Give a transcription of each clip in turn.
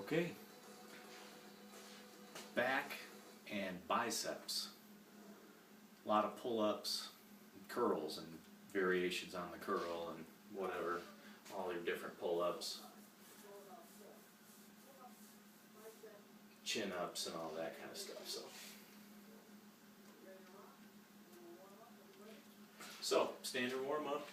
Okay, back and biceps. A lot of pull-ups, curls, and variations on the curl and whatever, all your different pull-ups, chin-ups, and all that kind of stuff. So standard warm-up.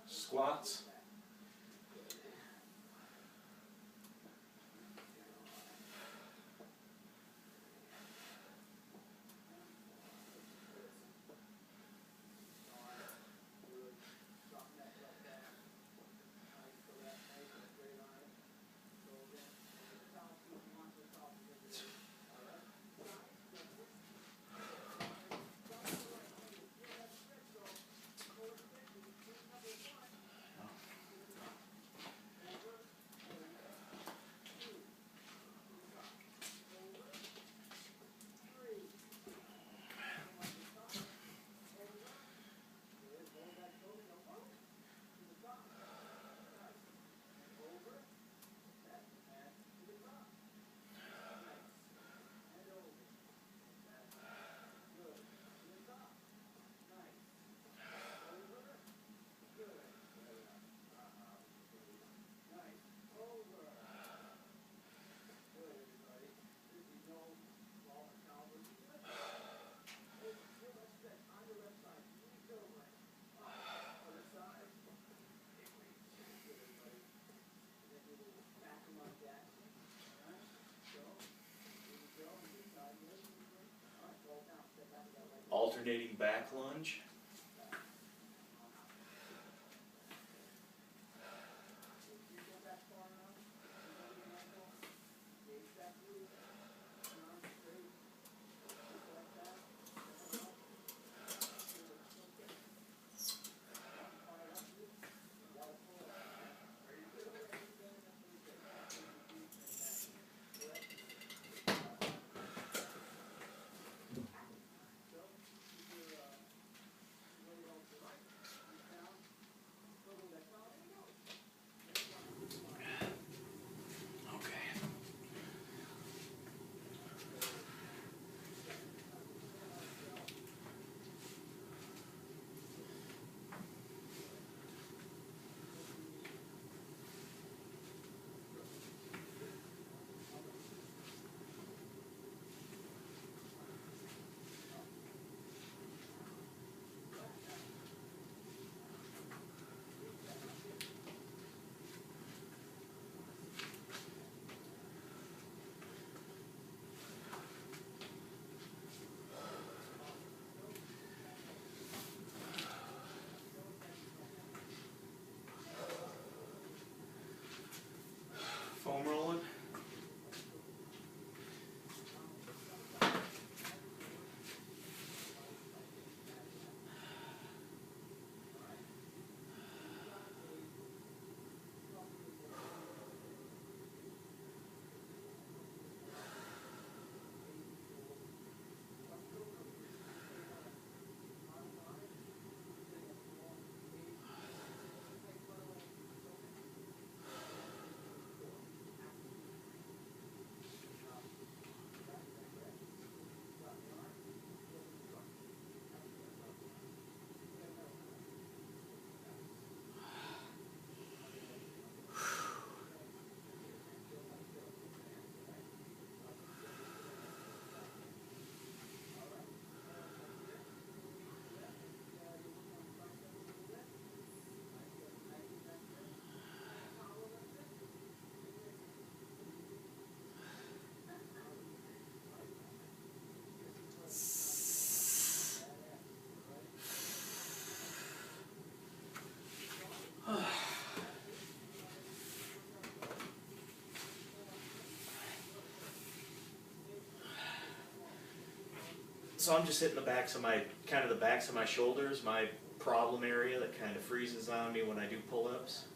Squats. Alternating back lunge. So I'm just hitting the backs of my, kind of the backs of my shoulders, my problem area that kind of freezes on me when I do pull-ups.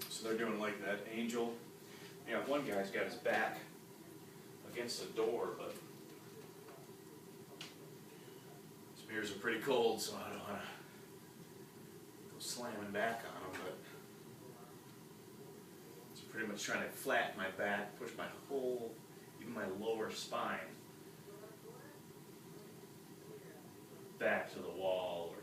So they're doing like that angel. Yeah, one guy's got his back against the door, but his beers are pretty cold, so I don't want to go slamming back on them, but it's pretty much trying to flatten my back, push my whole, even my lower spine back to the wall.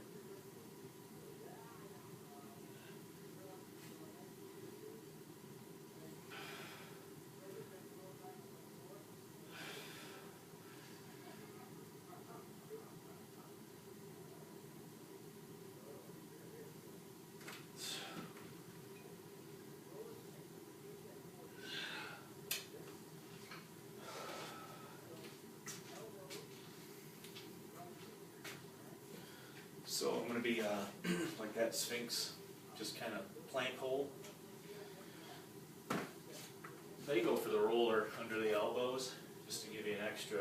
So I'm going to be like that Sphinx, just kind of plank hold. They go for the roller under the elbows, just to give you an extra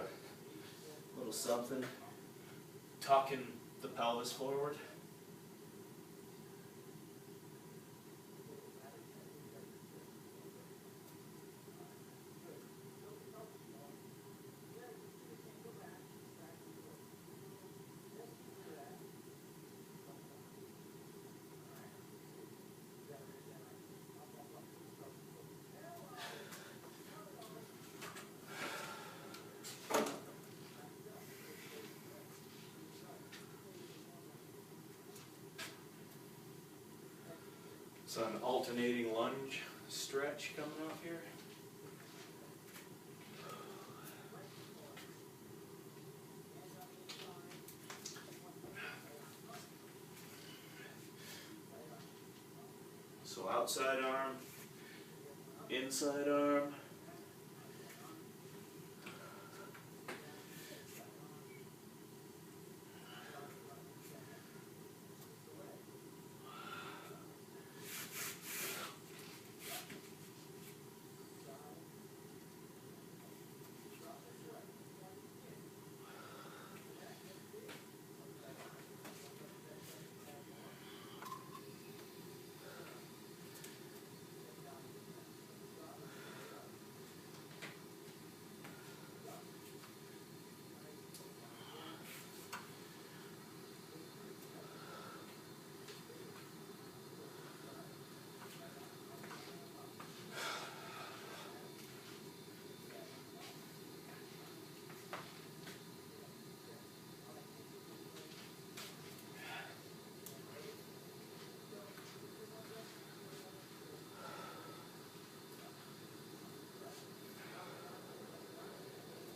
little something. Tucking the pelvis forward. So an alternating lunge stretch coming up here. So outside arm, inside arm.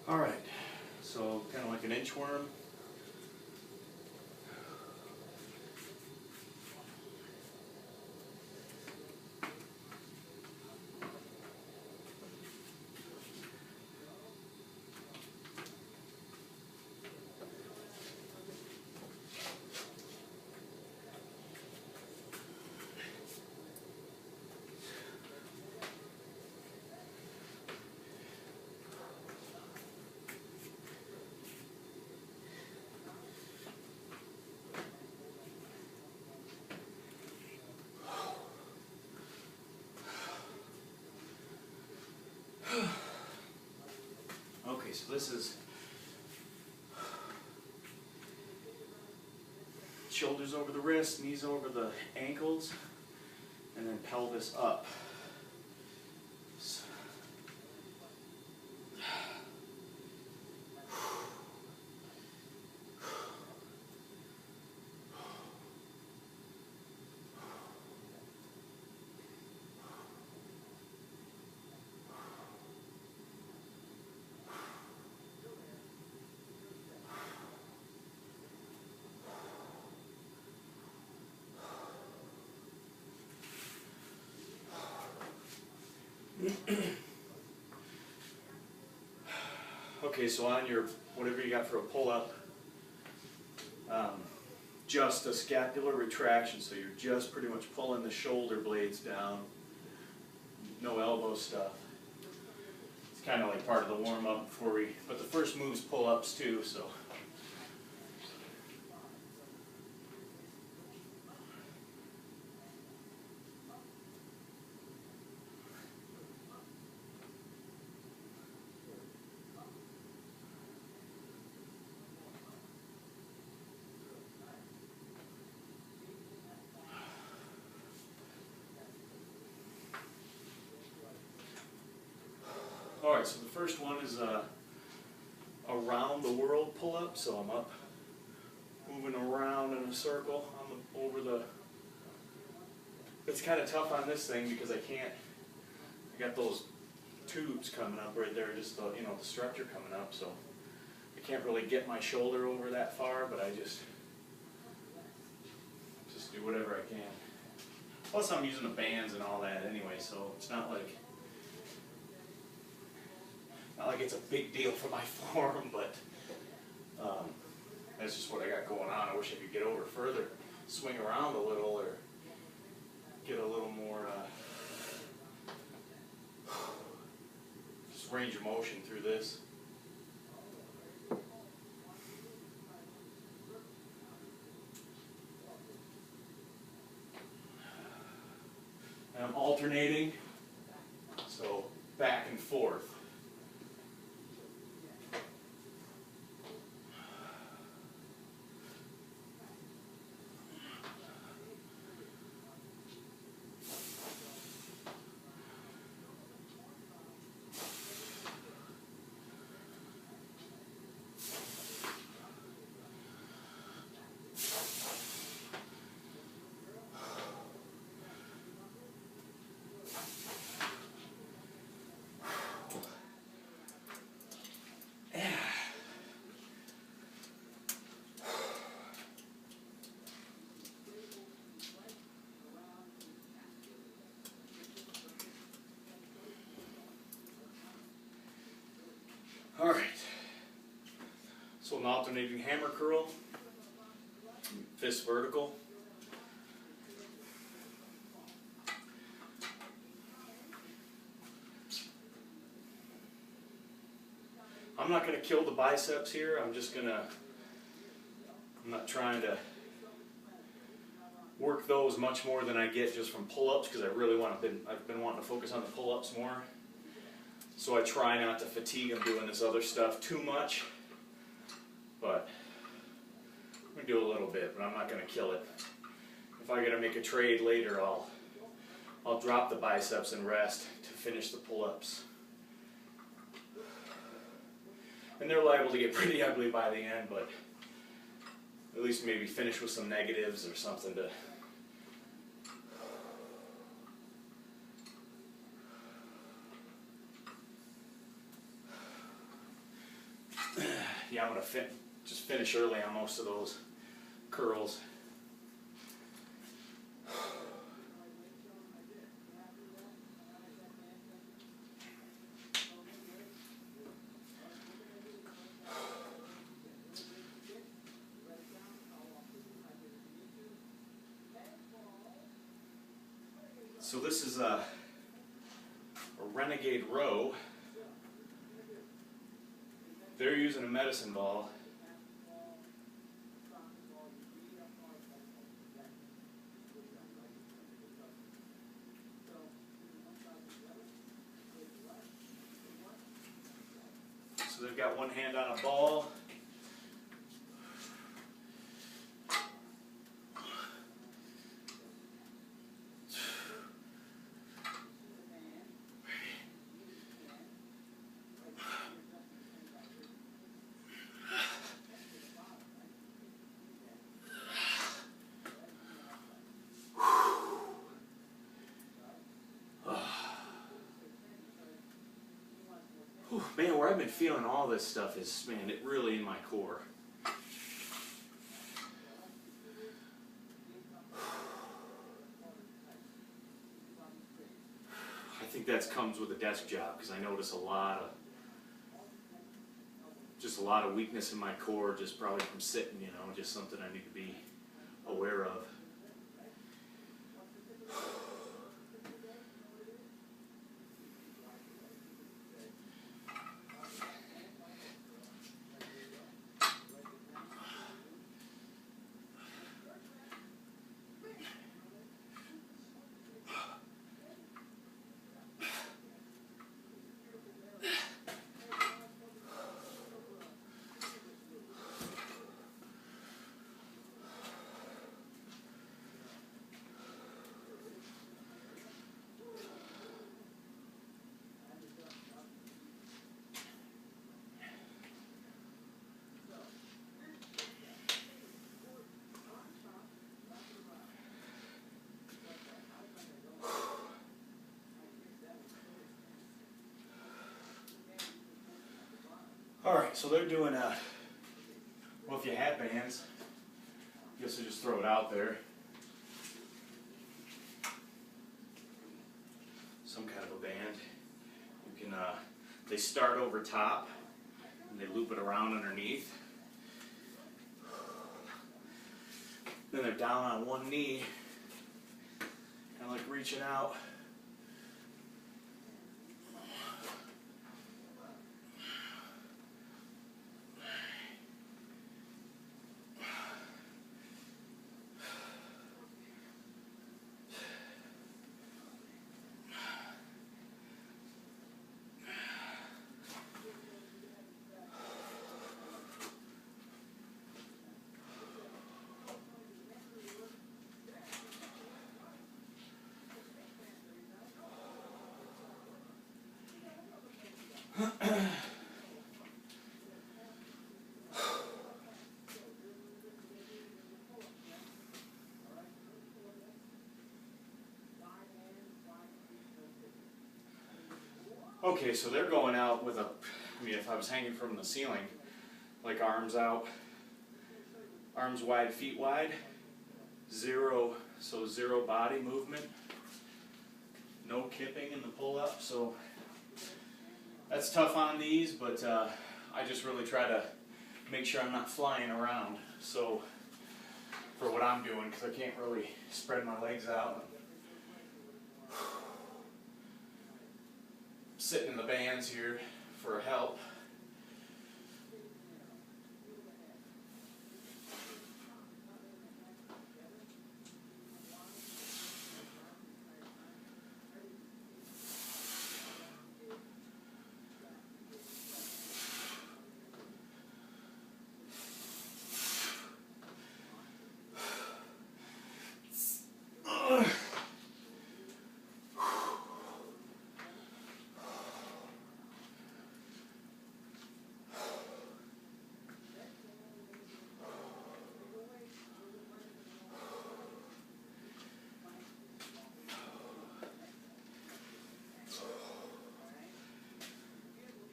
Alright, so kind of like an inchworm. Okay, so this is shoulders over the wrists, knees over the ankles, and then pelvis up. Okay, so on your, whatever you got for a pull-up, just a scapular retraction, so you're just pretty much pulling the shoulder blades down, no elbow stuff. It's kind of like part of the warm-up before we, but the first move's pull-ups too, so. Alright, so the first one is a around the world pull-up, so I'm up, moving around in a circle over the, it's kind of tough on this thing because I got those tubes coming up right there, just the, the structure coming up, so I can't really get my shoulder over that far, but I just do whatever I can. Plus I'm using the bands and all that anyway, so it's not like it's a big deal for my form, but that's just what I got going on. I wish I could get over further, swing around a little, or get a little more just range of motion through this. And I'm alternating, so back and forth. Alright, so an alternating hammer curl, fist vertical. I'm not going to kill the biceps here, I'm not trying to work those much more than I get just from pull-ups, because I've been wanting to focus on the pull-ups more. So I try not to fatigue them doing this other stuff too much, but I'm going to do a little bit, but I'm not going to kill it. If I got to make a trade later, I'll drop the biceps and rest to finish the pull-ups. And they're liable to get pretty ugly by the end, but at least maybe finish with some negatives or something to. yeah, I'm gonna just finish early on most of those curls. So this is a renegade row. They're using a medicine ball. So they've got one hand on a ball. Man, where I've been feeling all this stuff is, man, it really in my core. I think that comes with a desk job, because I notice just a lot of weakness in my core, just probably from sitting, you know, just something I need to be aware of. Alright, so they're doing well, if you had bands, I guess I just throw it out there. Some kind of a band. You can, they start over top, and they loop it around underneath. Then they're down on one knee, kind of like reaching out. Okay, so they're going out with if I was hanging from the ceiling, like arms out, arms wide, feet wide, zero body movement, no kipping in the pull-up, so that's tough on these, but I just really try to make sure I'm not flying around, so for what I'm doing, because I can't really spread my legs out. Sitting in the bands here for help.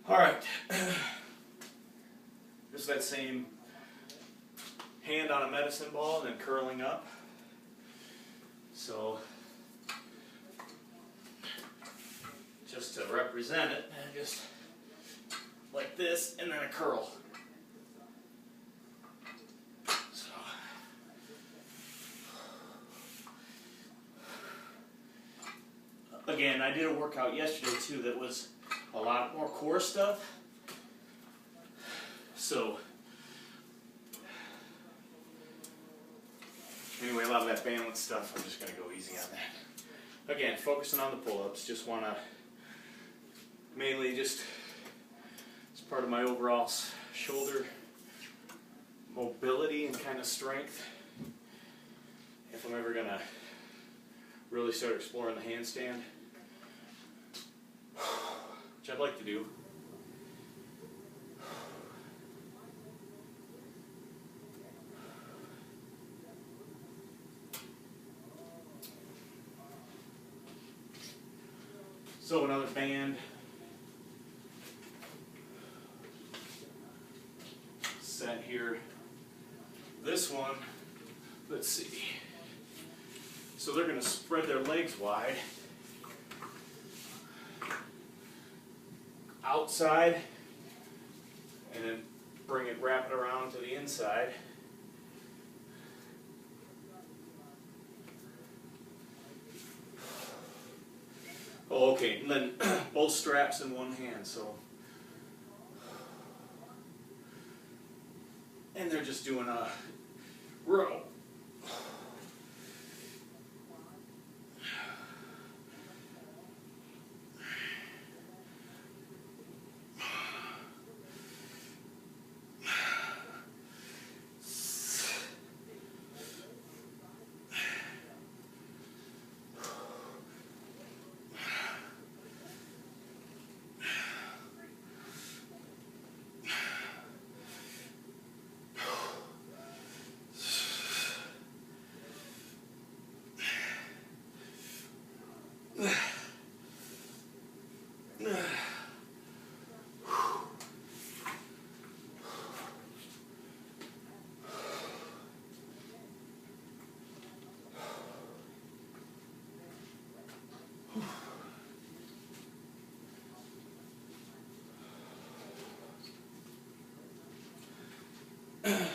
All right, this Just that same hand on a medicine ball and then curling up. So just to represent it, and just like this, and then a curl. So again, I did a workout yesterday too that was a lot more core stuff. So anyway, a lot of that balance stuff, I'm just going to go easy on that. Again, focusing on the pull-ups, just want to mainly just, as part of my overall shoulder mobility and kind of strength, if I'm ever going to really start exploring the handstand, which I'd like to do. So another band set here. This one, let's see. So they're going to spread their legs wide. Outside, and then bring it, wrap it around to the inside. Oh, okay, and then both straps in one hand, so. And they're just doing a row.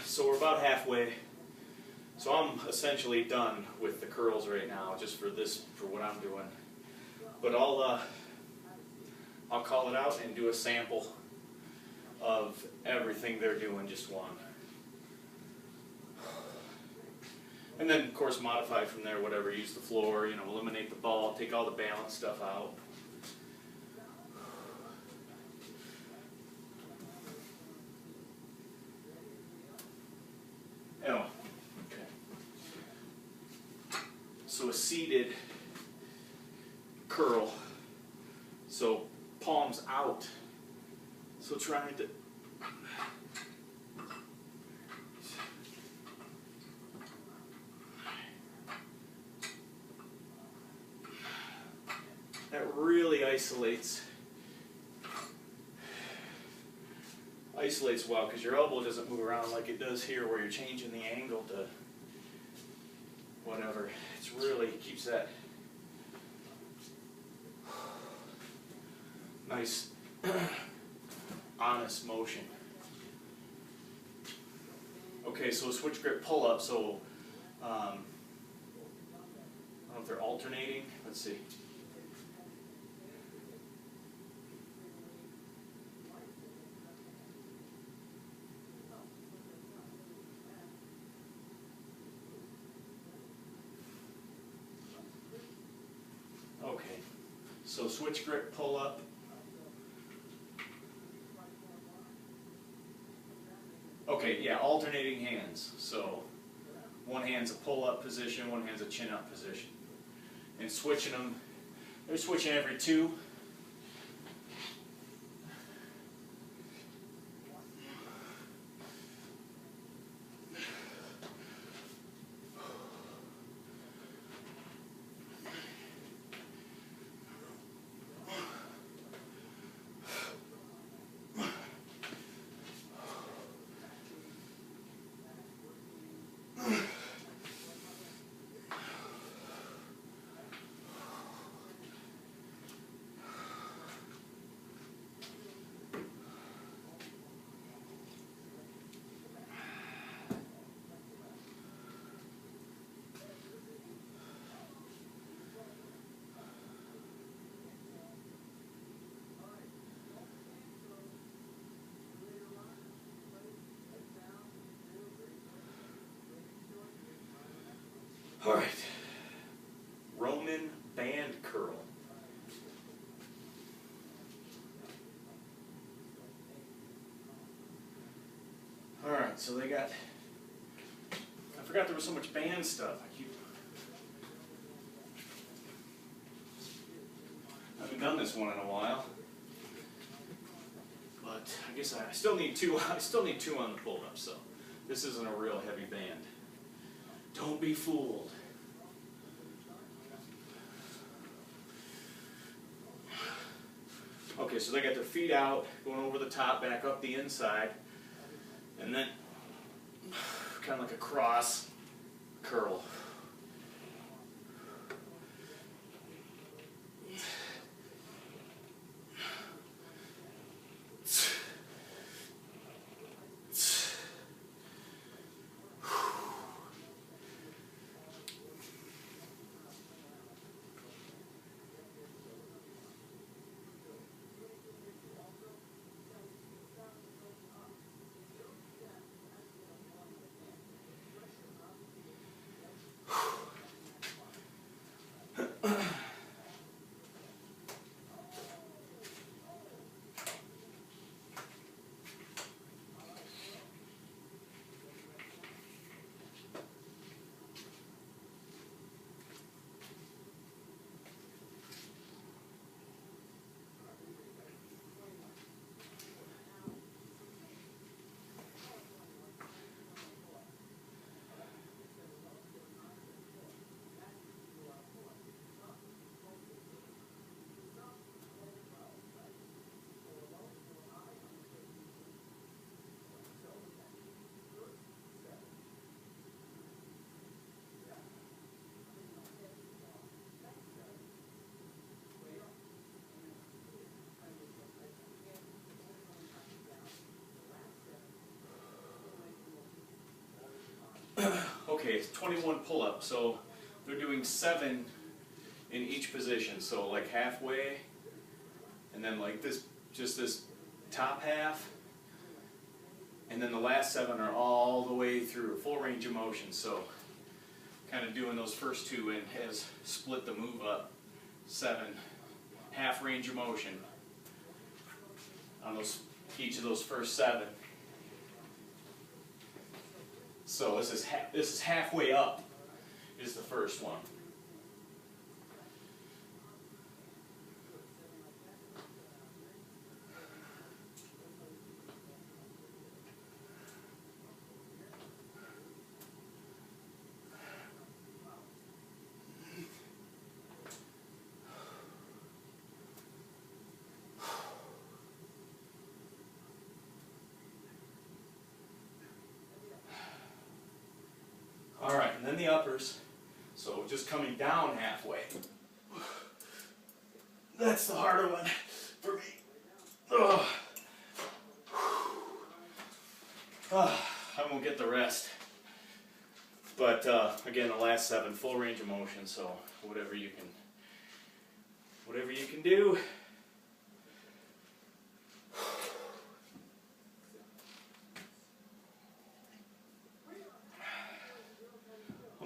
So we're about halfway. So I'm essentially done with the curls right now, just for this, for what I'm doing. But I'll call it out and do a sample of everything they're doing, just one. And then, of course, modify from there, whatever, use the floor, you know, eliminate the ball, take all the balance stuff out. Oh, okay. So a seated curl, so palms out. So trying to that really isolates well, because your elbow doesn't move around like it does here, where you're changing the angle to whatever. It's really keeps that nice honest motion. Okay, so switch grip pull up. So I don't know if they're alternating. Let's see. Okay, so switch grip pull up. Okay, yeah, alternating hands. So one hand's a pull up position, one hand's a chin up position. And switching them, they're switching every two. All right. Roman band curl. All right, so they got, I forgot there was so much band stuff. I haven't done this one in a while. But I guess I still need two. I still need two on the pull-up, so this isn't a real heavy band. Don't be fooled. Okay, so they got their feet out, going over the top, back up the inside, and then kind of like a cross curl. Okay, it's 21 pull-ups, so they're doing 7 in each position. So like halfway, and then like this, just this top half, and then the last 7 are all the way through, full range of motion. So kind of doing those first 2 and has split the move up 7, half range of motion on those, each of those first 7. So this is halfway up is the first one. Alright, and then the uppers, so just coming down halfway. That's the harder one for me. Ugh. I won't get the rest. But again, the last 7, full range of motion, so whatever you can do.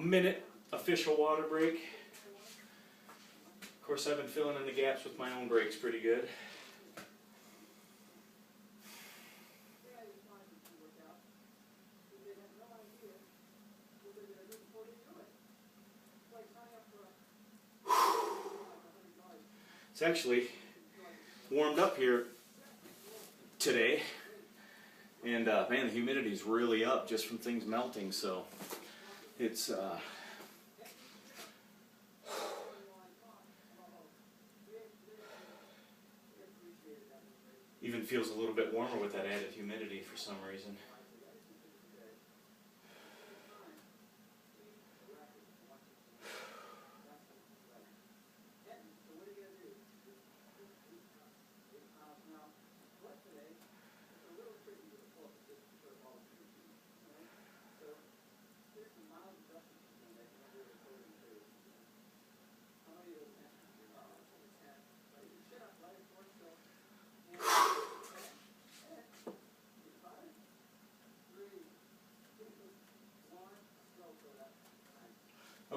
Minute official water break. Of course, I've been filling in the gaps with my own breaks pretty good. It's actually warmed up here today, and man, the humidity's really up just from things melting, so it's even feels a little bit warmer with that added humidity for some reason.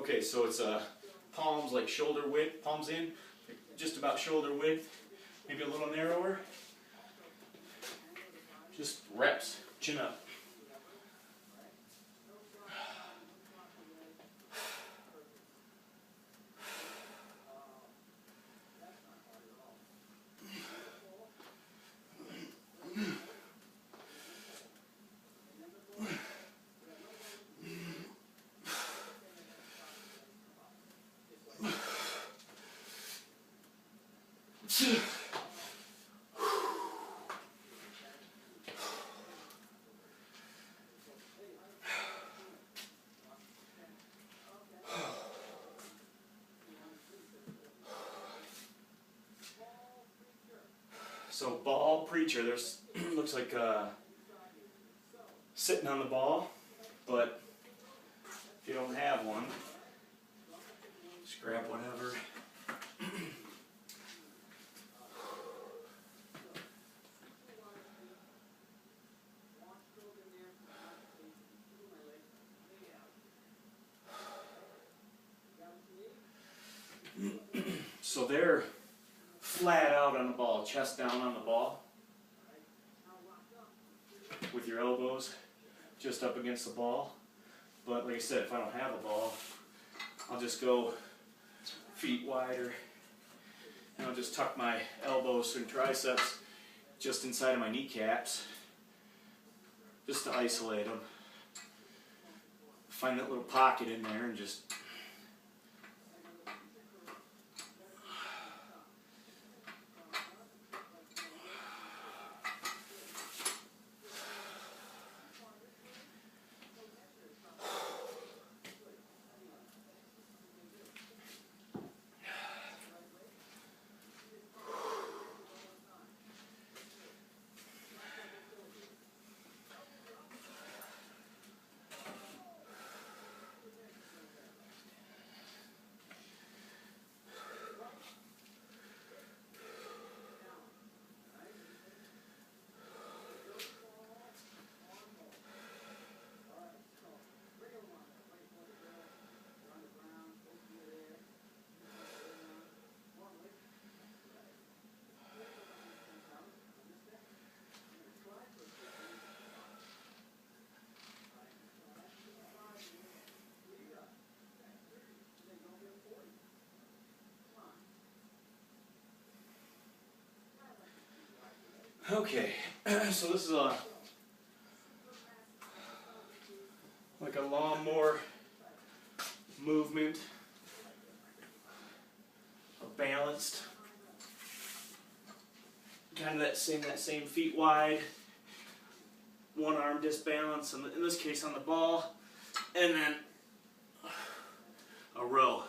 Okay, so it's palms like shoulder width, palms in, just about shoulder width, maybe a little narrower. Just reps, chin up. So ball preacher, there's looks like sitting on the ball, but if you don't have one, just grab whatever. So they're flat out on the ball, chest down on the ball, with your elbows just up against the ball. But like I said, if I don't have a ball, I'll just go feet wider, and I'll just tuck my elbows and triceps just inside of my kneecaps, just to isolate them. Find that little pocket in there and just okay. So this is like a lawnmower movement, a balanced, kind of that same feet wide, one arm disc balance, in this case on the ball, and then a row.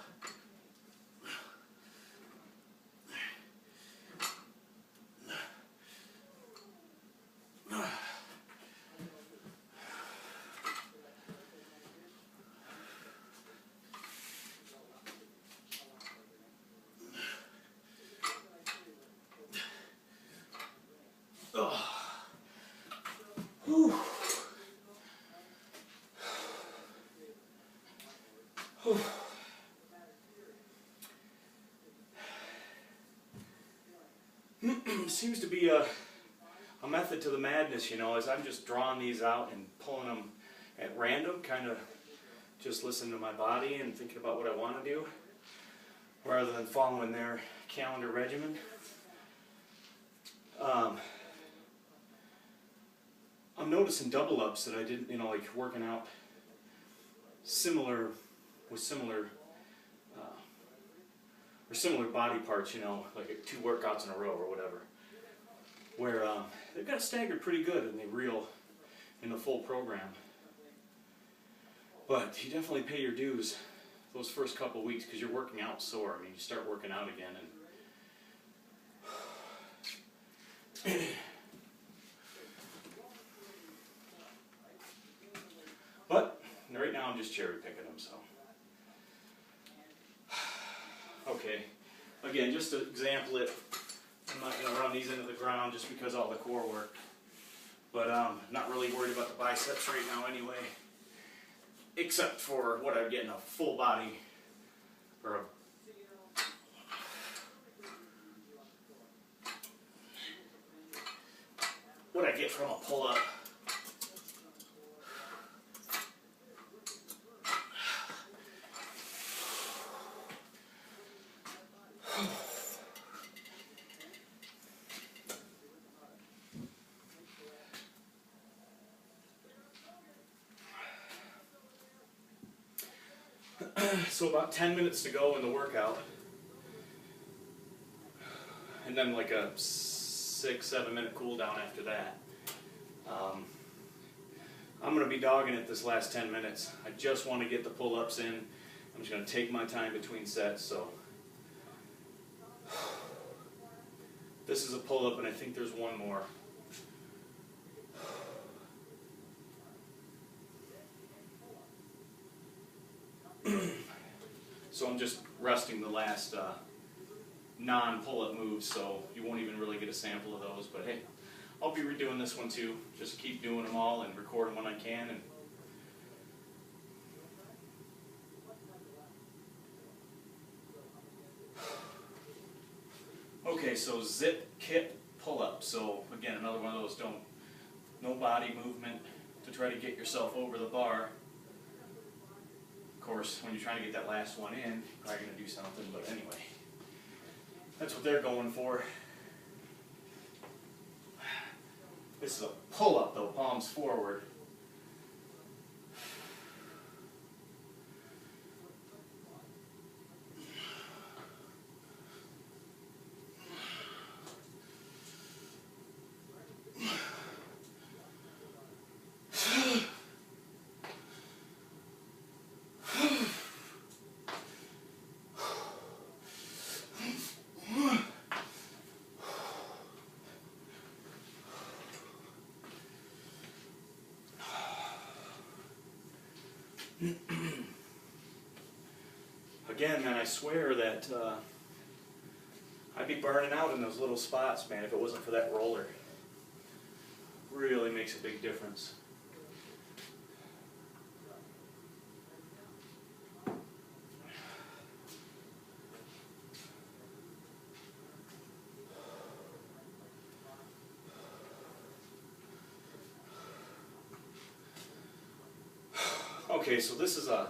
Seems to be a method to the madness, you know, as I'm just drawing these out and pulling them at random, kind of just listening to my body and thinking about what I want to do, rather than following their calendar regimen. I'm noticing double ups that I didn't, you know, like working out similar body parts, you know, like 2 workouts in a row or whatever, where they've got staggered pretty good in the full program. But you definitely pay your dues those first couple weeks, because you're working out sore. I mean, you start working out again and but right now I'm just cherry picking them, so. Okay, again, just to example it, I'm not going to run these into the ground just because of all the core work. But I'm not really worried about the biceps right now anyway. except for what I get in a full body or what I get from a pull-up. So about 10 minutes to go in the workout, and then like a 6-7 minute cool down after that. I'm going to be dogging it this last 10 minutes. I just want to get the pull-ups in. I'm just going to take my time between sets. So this is a pull-up, and I think there's one more. So I'm just resting the last non-pull-up moves, so you won't even really get a sample of those. But hey, I'll be redoing this one too. Just keep doing them all and record them when I can. And okay, so zip kip pull-up. So again, another one of those no body movement to try to get yourself over the bar. Of course, when you're trying to get that last one in, you're probably going to do something, but anyway. That's what they're going for. This is a pull-up though, palms forward. Again, man, I swear that I'd be burning out in those little spots, man, if it wasn't for that roller. Really makes a big difference. Okay, so this is a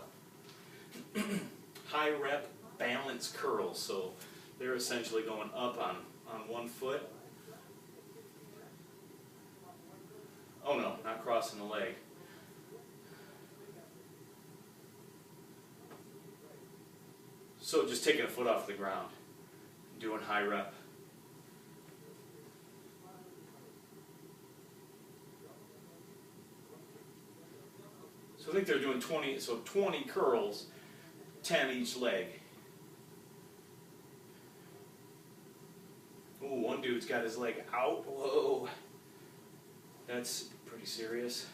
high rep balance curls. So they're essentially going up on one foot. Oh no, not crossing the leg. So just taking a foot off the ground, doing high rep. So I think they're doing 20, so 20 curls, 10 each leg. Ooh, one dude's got his leg out. Whoa. That's pretty serious.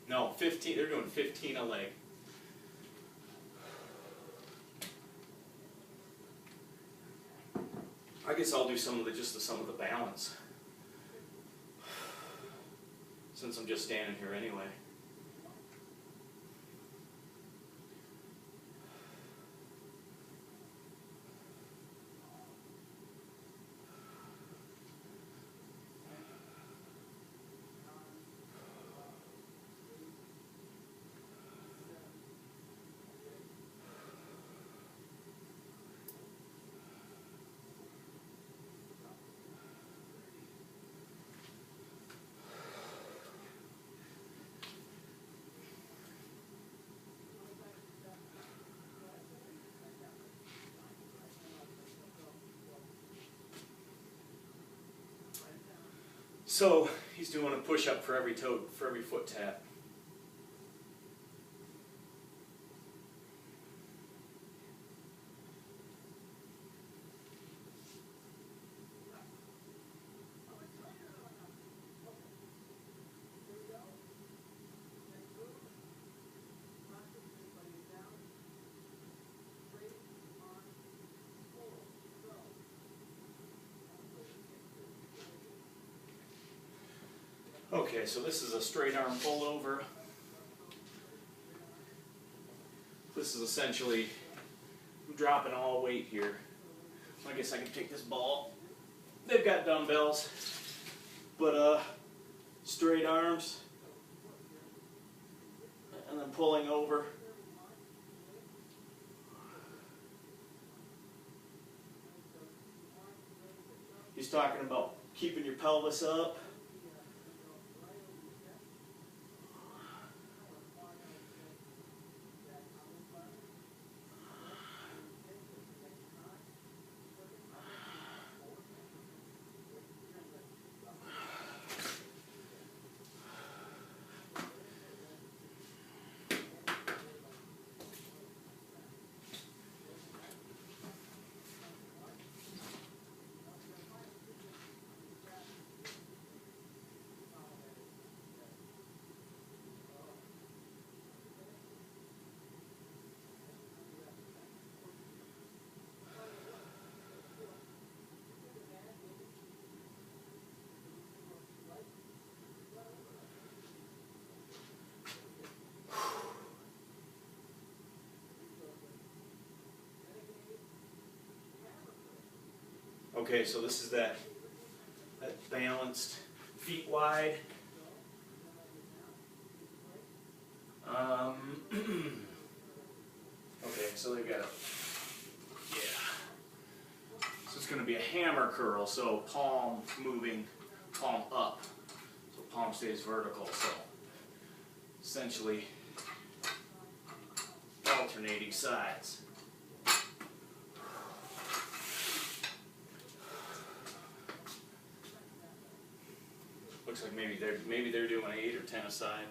No, 15, they're doing 15 a leg. I guess I'll do some of the balance. Since I'm just standing here anyway. So he's doing a push-up for every foot tap. Okay, so this is a straight arm pullover. This is essentially, I'm dropping all weight here. I guess I can take this ball. They've got dumbbells, but straight arms, and then pulling over. He's talking about keeping your pelvis up. Okay, so this is that balanced feet wide. Okay, so they've got a, so it's going to be a hammer curl, so palm moving, palm up, so palm stays vertical, so essentially alternating sides. Looks like maybe they're doing 8 or 10 aside.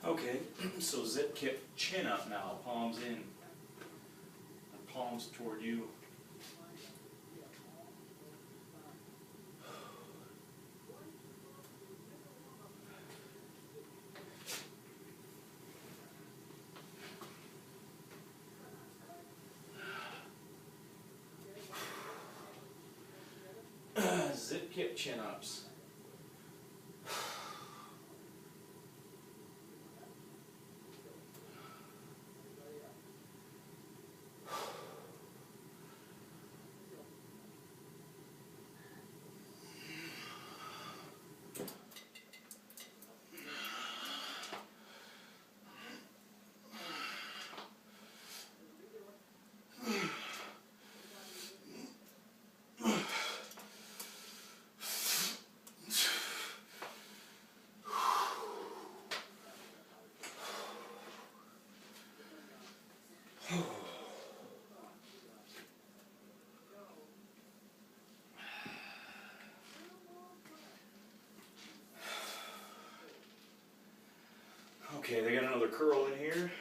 Okay, so zip kick, chin up now, palms in, palms toward you. Zip kick, chin ups. Okay, they got another curl in here.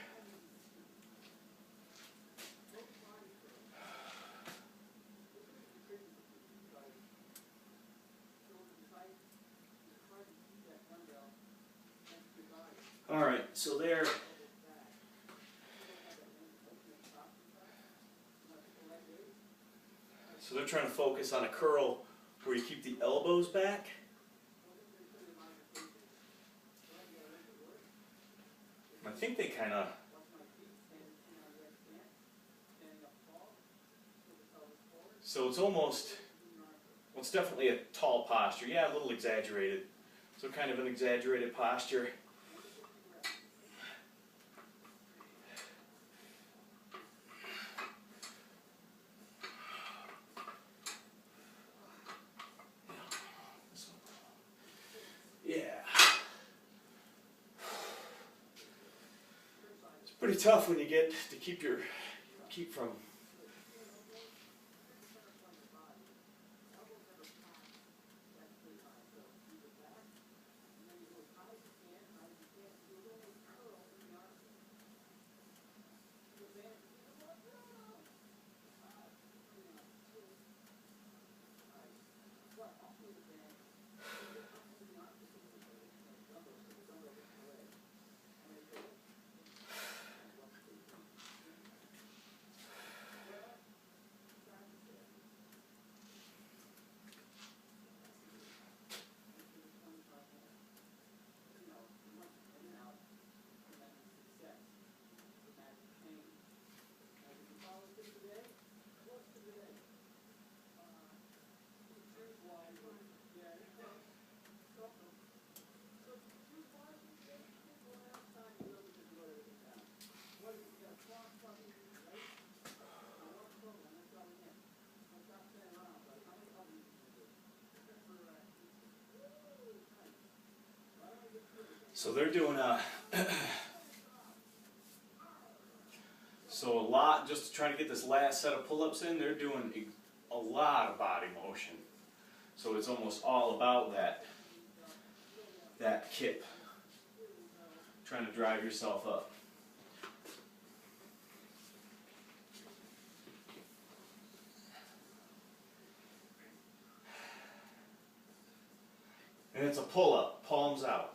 All right, so they're trying to focus on a curl where you keep the elbows back. I think they kind of, so it's almost, well, it's definitely a tall posture. Yeah, a little exaggerated. So kind of an exaggerated posture. pretty tough when you get to keep from. So they're doing so a lot, just to try to get this last set of pull-ups in, they're doing a lot of body motion. So it's almost all about that kip, trying to drive yourself up. And it's a pull-up, palms out.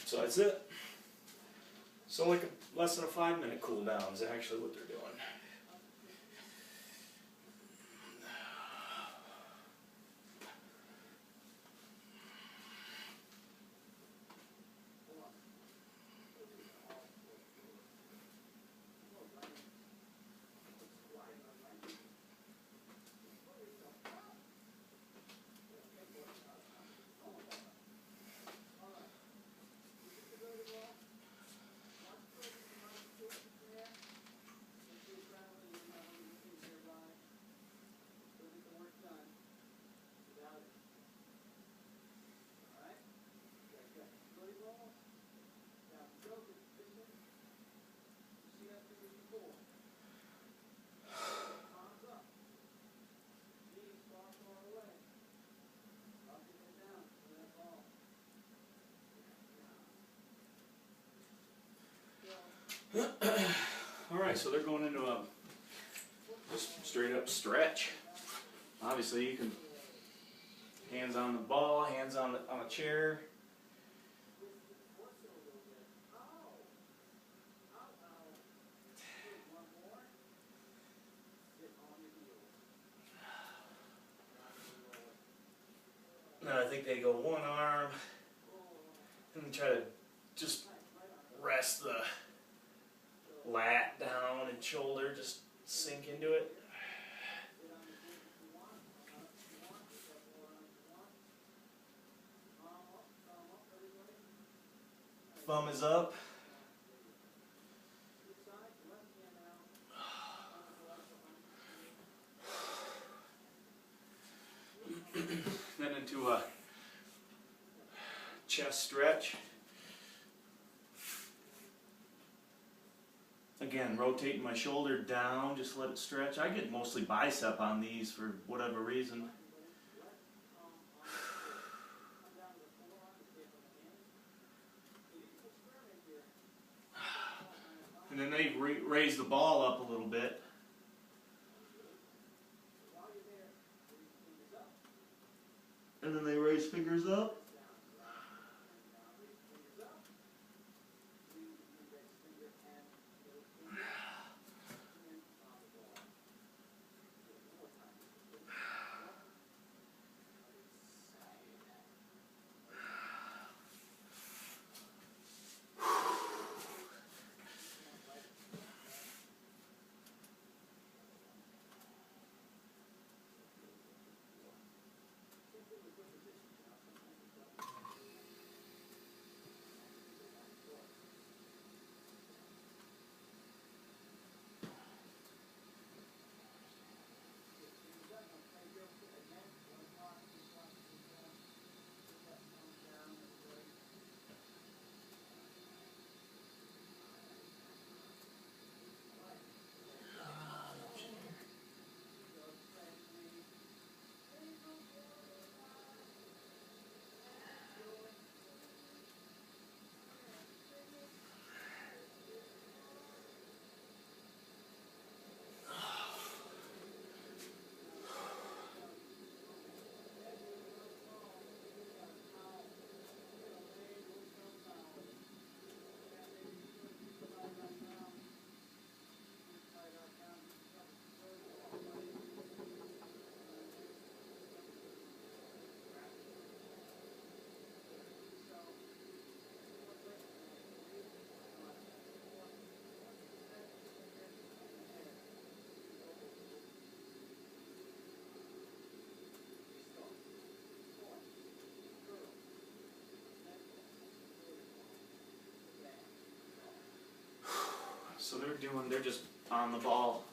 So that's it. So like less than a 5-minute cool down is actually what they're doing. Alright, so they're going into a just straight up stretch. Obviously you can hands on the ball, hands on a chair. Now I think they go one arm and try to just rest the lat down and shoulder, just sink into it. Thumb is up. Then into a chest stretch. Again, rotating my shoulder down, just let it stretch. I get mostly bicep on these for whatever reason. And then they raise the ball up a little bit. And then they raise fingers up. So they're just on the ball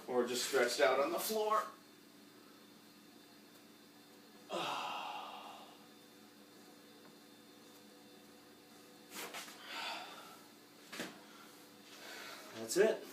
or just stretched out on the floor. That's it.